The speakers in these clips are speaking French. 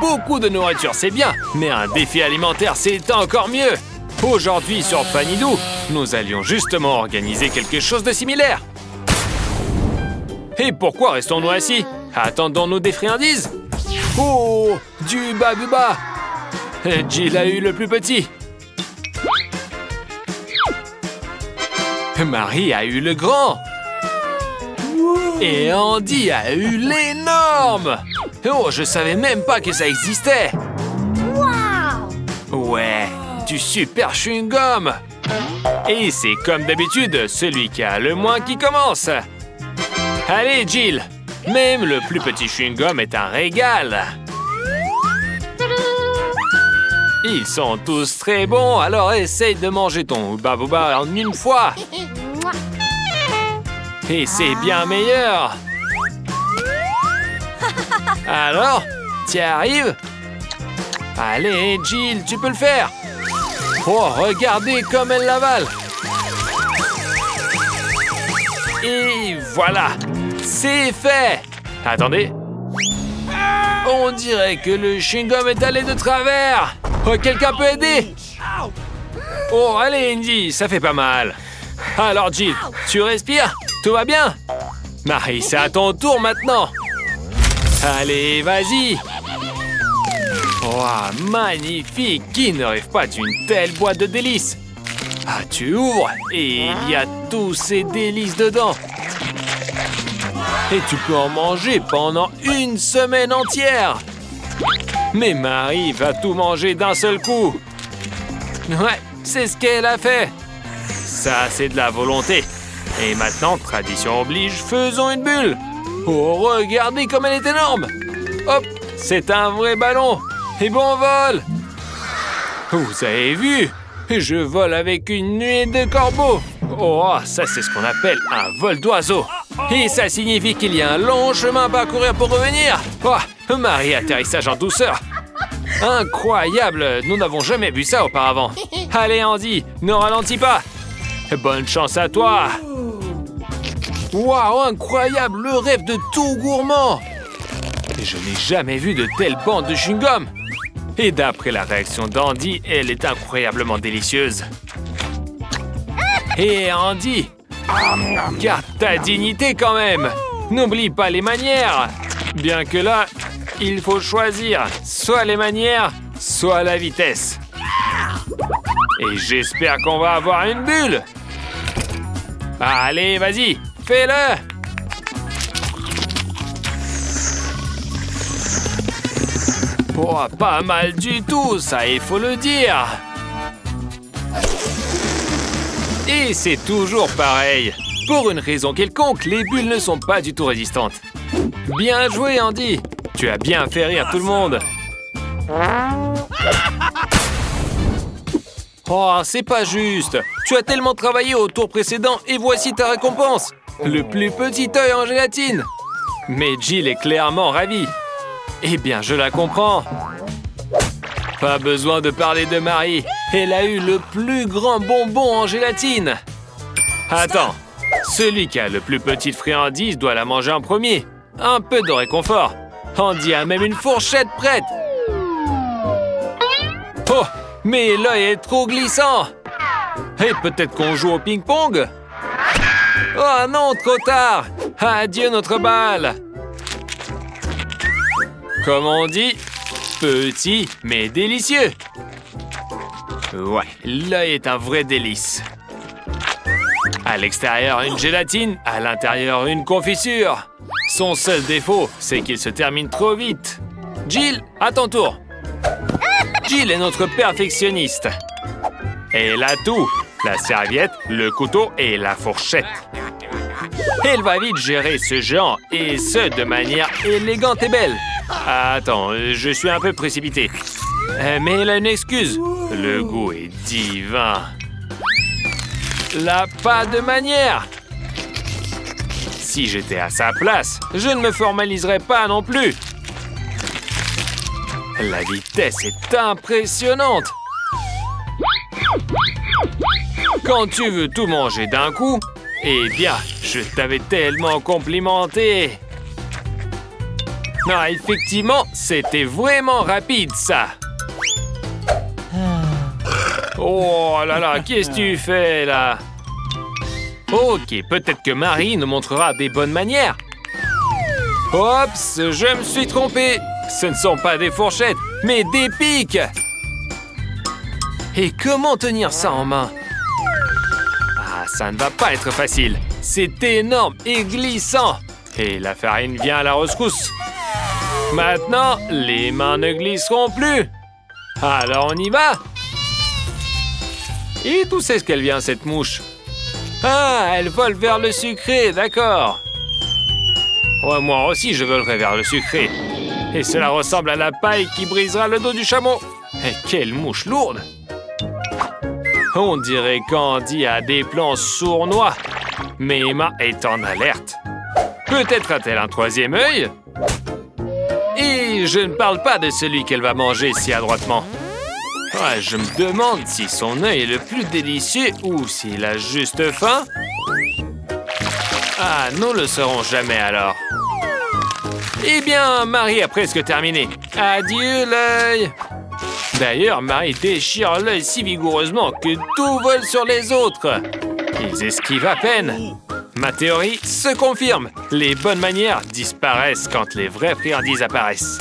Beaucoup de nourriture, c'est bien, mais un défi alimentaire, c'est encore mieux. Aujourd'hui, sur Fanidou, nous allions justement organiser quelque chose de similaire. Et pourquoi restons-nous assis? Attendons-nous des friandises? Oh, du babuba! Jill a eu le plus petit. Marie a eu le grand. Et Andy a eu l'énorme. Oh, je savais même pas que ça existait. Ouais, du super chewing-gum. Et c'est comme d'habitude, celui qui a le moins qui commence. Allez, Jill. Même le plus petit chewing-gum est un régal. Ils sont tous très bons, alors essaye de manger ton Hubba en une fois. Et c'est bien meilleur. Alors, t'y arrives? Allez, Jill, tu peux le faire. Oh, regardez comme elle l'avale. Et voilà, c'est fait. Attendez. On dirait que le chewing-gum est allé de travers. Oh, quelqu'un peut aider? Oh, allez, Andy, ça fait pas mal. Alors, Jill, tu respires? Tout va bien? Marie, c'est à ton tour maintenant. Allez, vas-y. Oh, magnifique. Qui ne rêve pas d'une telle boîte de délices? Ah, tu ouvres et il y a tous ces délices dedans. Et tu peux en manger pendant une semaine entière. Mais Marie va tout manger d'un seul coup. Ouais, c'est ce qu'elle a fait. Ça, c'est de la volonté. Et maintenant, tradition oblige, faisons une bulle. Oh, regardez comme elle est énorme. Hop, c'est un vrai ballon. Et bon vol. Vous avez vu? Je vole avec une nuée de corbeaux. Oh, ça, c'est ce qu'on appelle un vol d'oiseau. Et ça signifie qu'il y a un long chemin à parcourir pour revenir. Oh, Marie, atterrissage en douceur. Incroyable, nous n'avons jamais vu ça auparavant. Allez, Andy, ne ralentis pas. Bonne chance à toi. Waouh, incroyable, le rêve de tout gourmand. Je n'ai jamais vu de telle bande de chewing-gum. Et d'après la réaction d'Andy, elle est incroyablement délicieuse. Et Andy, garde ta dignité quand même. N'oublie pas les manières. Bien que là, il faut choisir soit les manières, soit la vitesse. Et j'espère qu'on va avoir une bulle. Allez, vas-y, fais-le. Oh, pas mal du tout, ça, il faut le dire. Et c'est toujours pareil. Pour une raison quelconque, les bulles ne sont pas du tout résistantes. Bien joué, Andy. Tu as bien fait rire tout le monde. Oh, c'est pas juste. Tu as tellement travaillé au tour précédent et voici ta récompense. Le plus petit œil en gélatine. Mais Jill est clairement ravie. Eh bien, je la comprends. Pas besoin de parler de Marie. Elle a eu le plus grand bonbon en gélatine. Attends, celui qui a le plus petit friandise doit la manger en premier. Un peu de réconfort. Andy a même une fourchette prête. Oh, mais l'œil est trop glissant. Et peut-être qu'on joue au ping-pong? Oh non, trop tard. Adieu notre balle. Comme on dit, petit mais délicieux. Ouais, l'œil est un vrai délice. À l'extérieur, une gélatine, à l'intérieur, une confiture. Son seul défaut, c'est qu'il se termine trop vite. Jill, à ton tour. Jill est notre perfectionniste. Elle a tout, la serviette, le couteau et la fourchette. Elle va vite gérer ce géant, et ce, de manière élégante et belle. Attends, je suis un peu précipité. Mais elle a une excuse. Le goût est divin. Là, pas de manière. Si j'étais à sa place, je ne me formaliserais pas non plus. La vitesse est impressionnante. Quand tu veux tout manger d'un coup, eh bien, je t'avais tellement complimenté. Non, effectivement, c'était vraiment rapide, ça. Oh là là, qu'est-ce que tu fais, là? Ok, peut-être que Marie nous montrera des bonnes manières. Oups, je me suis trompé. Ce ne sont pas des fourchettes, mais des pics. Et comment tenir ça en main? Ah, ça ne va pas être facile. C'est énorme et glissant. Et la farine vient à la rescousse. Maintenant, les mains ne glisseront plus. Alors on y va. Et d'où c'est qu'elle vient, cette mouche? Ah, elle vole vers le sucré, d'accord. Ouais, moi aussi, je volerai vers le sucré. Et cela ressemble à la paille qui brisera le dos du chameau. Et quelle mouche lourde! On dirait qu'Andy a des plans sournois. Mais Emma est en alerte. Peut-être a-t-elle un troisième œil? Et je ne parle pas de celui qu'elle va manger si adroitement. Ouais, je me demande si son œil est le plus délicieux ou s'il a juste faim. Ah, nous ne le saurons jamais alors. Eh bien, Marie a presque terminé. Adieu l'œil. D'ailleurs, Marie déchire l'œil si vigoureusement que tout vole sur les autres. Ils esquivent à peine. Ma théorie se confirme. Les bonnes manières disparaissent quand les vraies friandises apparaissent.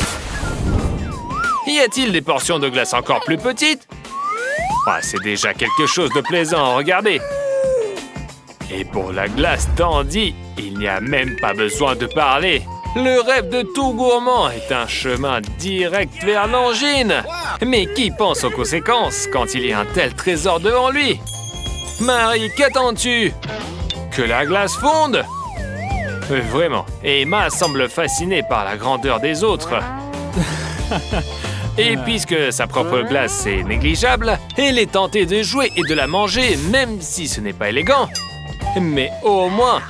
Y a-t-il des portions de glace encore plus petites? Ah, c'est déjà quelque chose de plaisant à regarder. Et pour la glace d'Andy, il n'y a même pas besoin de parler. Le rêve de tout gourmand est un chemin direct vers l'angine. Mais qui pense aux conséquences quand il y a un tel trésor devant lui? Marie, qu'attends-tu? Que la glace fonde? Vraiment, Emma semble fascinée par la grandeur des autres. Et puisque sa propre glace est négligeable, elle est tentée de jouer et de la manger, même si ce n'est pas élégant. Mais au moins,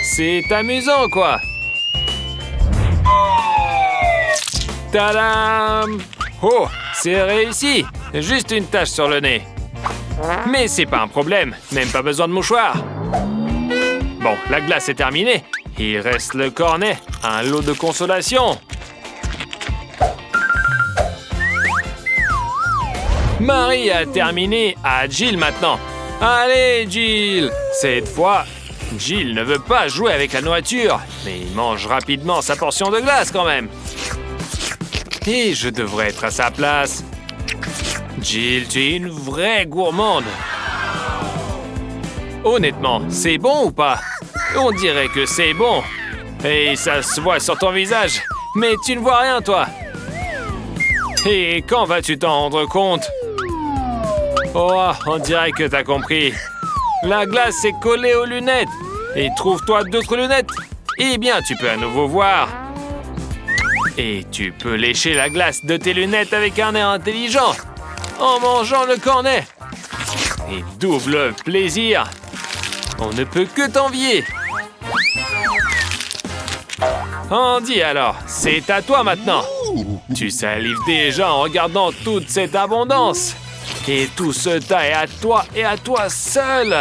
c'est amusant, quoi. Tadam! Oh, c'est réussi! Juste une tache sur le nez. Mais c'est pas un problème, même pas besoin de mouchoir. Bon, la glace est terminée. Il reste le cornet, un lot de consolation. Marie a terminé, à Jill maintenant. Allez, Jill! Cette fois, Jill ne veut pas jouer avec la nourriture, mais il mange rapidement sa portion de glace quand même. Et je devrais être à sa place. Jill, tu es une vraie gourmande. Honnêtement, c'est bon ou pas? On dirait que c'est bon. Et ça se voit sur ton visage. Mais tu ne vois rien, toi. Et quand vas-tu t'en rendre compte? Oh, on dirait que t'as compris. La glace est collée aux lunettes. Et trouve-toi d'autres lunettes. Eh bien, tu peux à nouveau voir. Et tu peux lécher la glace de tes lunettes avec un air intelligent. En mangeant le cornet. Et double plaisir. On ne peut que t'envier. Andy alors, c'est à toi maintenant. Tu salives déjà en regardant toute cette abondance. Et tout ce tas est à toi et à toi seul.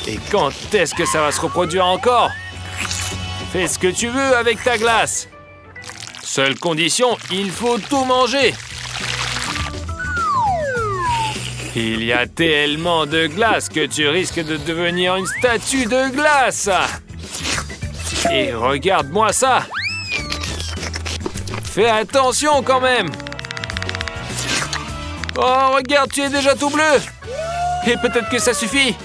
Et quand est-ce que ça va se reproduire encore? Fais ce que tu veux avec ta glace. Seule condition, il faut tout manger. Il y a tellement de glace que tu risques de devenir une statue de glace. Et regarde-moi ça. Fais attention quand même. Oh, regarde, tu es déjà tout bleu. Et peut-être que ça suffit.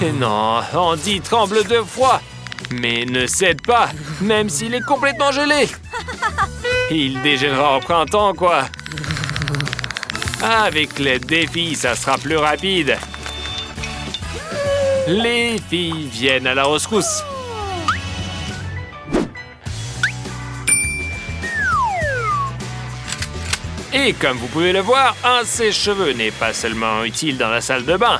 Et non, Andy tremble de froid. Mais ne cède pas, même s'il est complètement gelé. Il dégèlera au printemps, quoi. Avec l'aide des filles, ça sera plus rapide. Les filles viennent à la rescousse. Et comme vous pouvez le voir, un sèche-cheveux n'est pas seulement utile dans la salle de bain.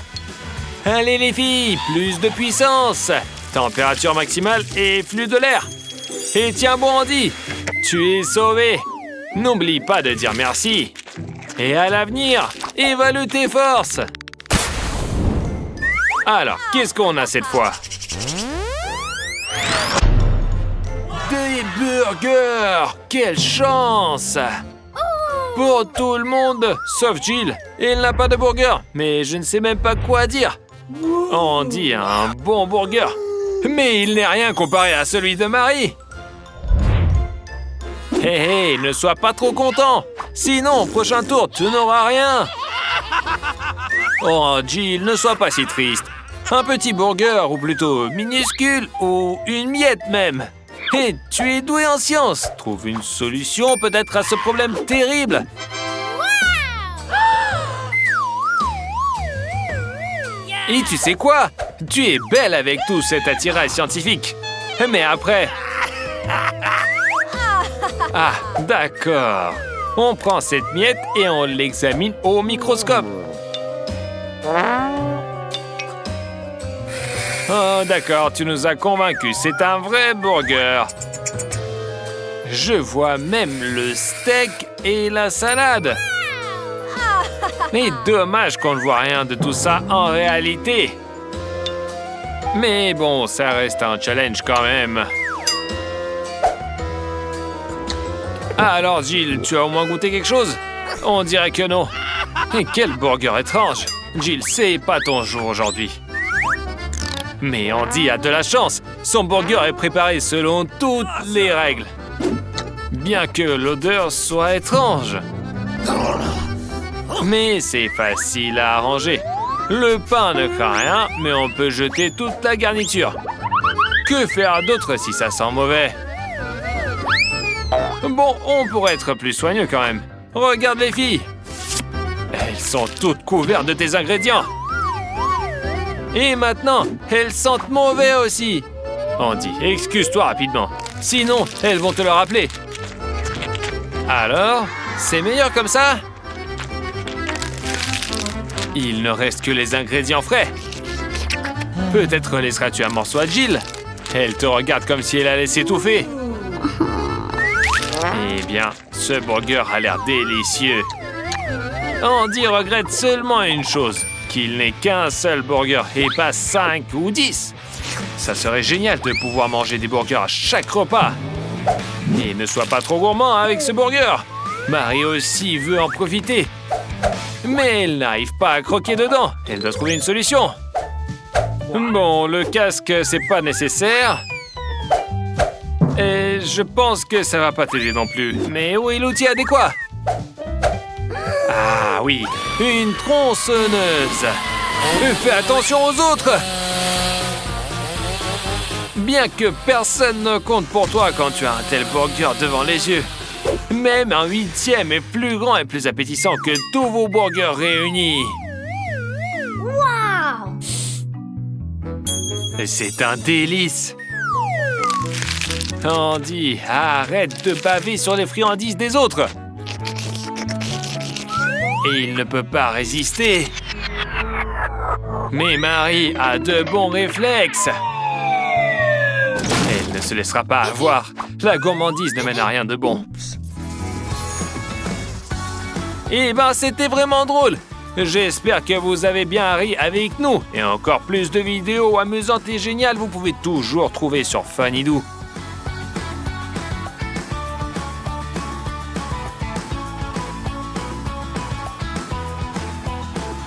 Allez les filles, plus de puissance. Température maximale et flux de l'air. Et tiens bon Andy, tu es sauvé. N'oublie pas de dire merci. Et à l'avenir, évalue tes forces. Alors, qu'est-ce qu'on a cette fois? Des des burgers! Quelle chance! Pour tout le monde, sauf Jill. Il n'a pas de burger, mais je ne sais même pas quoi dire. On dit un bon burger, mais il n'est rien comparé à celui de Marie. Hé, ne sois pas trop content. Sinon, au prochain tour, tu n'auras rien. Oh, Jill, ne sois pas si triste. Un petit burger, ou plutôt minuscule, ou une miette même. Hé, tu es doué en sciences. Trouve une solution peut-être à ce problème terrible. Et tu sais quoi? Tu es belle avec tout cet attirail scientifique. Mais après... Ah, d'accord. On prend cette miette et on l'examine au microscope. Oh, d'accord, tu nous as convaincus. C'est un vrai burger. Je vois même le steak et la salade. Mais dommage qu'on ne voit rien de tout ça en réalité. Mais bon, ça reste un challenge quand même. Alors, Jill, tu as au moins goûté quelque chose? On dirait que non. Et quel burger étrange. Jill, c'est pas ton jour aujourd'hui. Mais Andy a de la chance. Son burger est préparé selon toutes les règles. Bien que l'odeur soit étrange. Mais c'est facile à arranger. Le pain ne craint rien, mais on peut jeter toute la garniture. Que faire d'autre si ça sent mauvais? Bon, on pourrait être plus soigneux quand même. Regarde les filles. Elles sont toutes couvertes de tes ingrédients. Et maintenant, elles sentent mauvais aussi. Andy, excuse-toi rapidement. Sinon, elles vont te le rappeler. Alors, c'est meilleur comme ça? Il ne reste que les ingrédients frais. Peut-être laisseras-tu un morceau à Jill? Elle te regarde comme si elle allait s'étouffer. Eh bien, ce burger a l'air délicieux. Andy regrette seulement une chose, qu'il n'ait qu'un seul burger et pas 5 ou 10. Ça serait génial de pouvoir manger des burgers à chaque repas. Et ne sois pas trop gourmand avec ce burger. Marie aussi veut en profiter. Mais elle n'arrive pas à croquer dedans. Elle doit trouver une solution. Bon, le casque, c'est pas nécessaire. Et je pense que ça va pas t'aider non plus. Mais où est l'outil adéquat? Ah oui, une tronçonneuse. Fais attention aux autres. Bien que personne ne compte pour toi quand tu as un tel burger devant les yeux. Même un 8e est plus grand et plus appétissant que tous vos burgers réunis. Wow! C'est un délice. Andy, arrête de baver sur les friandises des autres. Et il ne peut pas résister. Mais Marie a de bons réflexes. Elle ne se laissera pas avoir. La gourmandise ne mène à rien de bon. Eh ben, c'était vraiment drôle. J'espère que vous avez bien ri avec nous. Et encore plus de vidéos amusantes et géniales, vous pouvez toujours trouver sur Funidou.